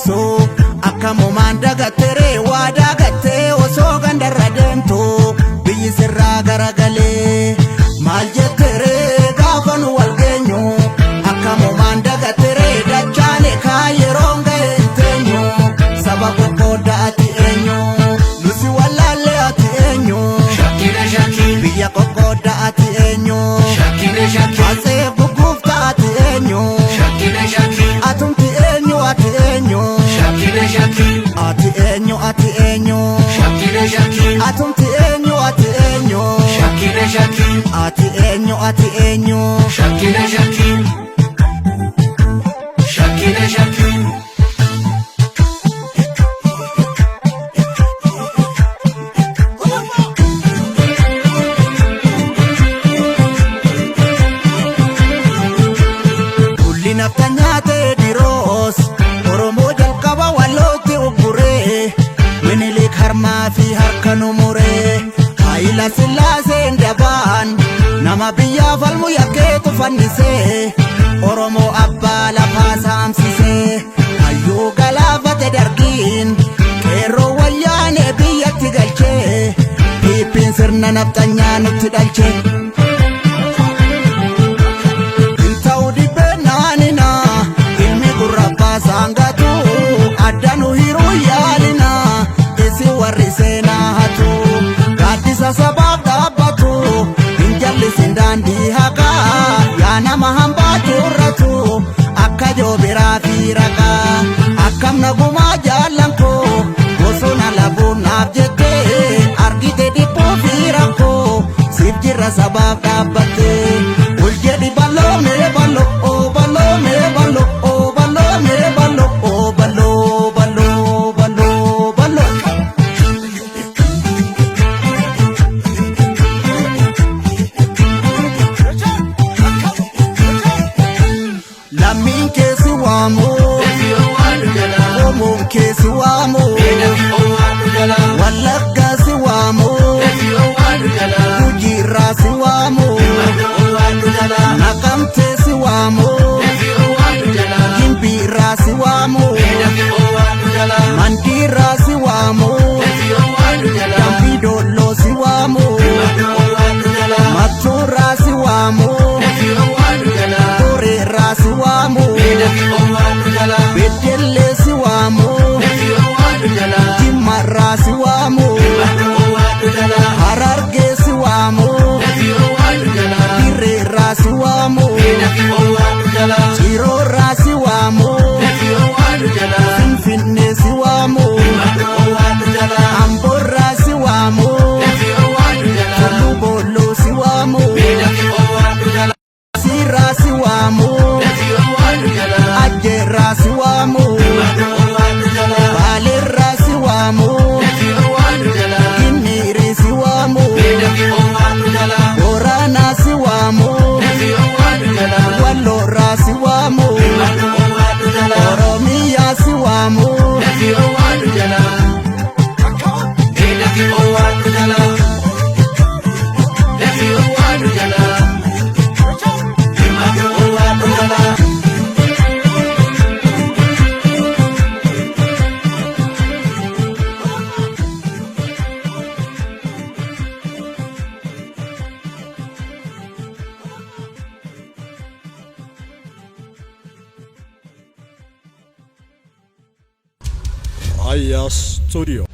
dandeessu akkamumaan dagattee waadaa gattee osoo gandarra deemtu biyyi sirraa garagalee maal jettere gaafa nu wal geenyu akkamumaan dagattee dachaane kaayeroon ga'een teenyu saba qoqqoodda ati eenyu nusi wallaalle ati eenyu biyya qoqqoodda ati eenyu asee gugguufta ati eenyu atumti eenyu ati eenyu ati eenyu ati eenyu atumti eenyu ati eenyu ati eenyu ati eenyu kulli nafta nyaatee diroos Oromoo jalqaba wallootti ugguree Minilik harmaa fi harka nu muree Haayila Sillaaseen dabaan nama biyyaa falmu yakkeetu fannisee Oromoo abbaa lafaa saamsisee hayyuu galaafate dargiin qeerroo wayyaanee biyyatti galchee Piiphiin sirna nafxanyaa nutti dhalchee Sangatu adanu hiru yalina isi warri seenaa hatu gaaddisa sabaaf dhaabbatu hinjalli sindandi haqa yaa nama hambaatu irratu akka joobiraa fi raqa akkam nagumaa jaallanko bosona labuun naaf jettee argite dhibbuu fi rakkoo siif jirra sabaaf dhaabbatte ol jedhi baloo mee baloo baloo mee baloo Lamin kesi wamo, Omon kesi wamo, Walaga si wamo, Ujira si wamo, Nakamte si wamo, Kimbira si wamo, Mandira si wamo, Campidolo si wamo, Matura si wamo, Rasi wamo, Bedele si wamo, Timara si wamo, Hararge si wamo, Birera si wamo, Chirora si wamo, Finfinne si wamo, Ambora si wamo, Lubolo si wamo, Sira si wamo, Ajera si wamo, Valera si wamo, Kiniri si wamo, Borana si wamo, Wallora si wamo, Oromia si wamo, Aya Studio.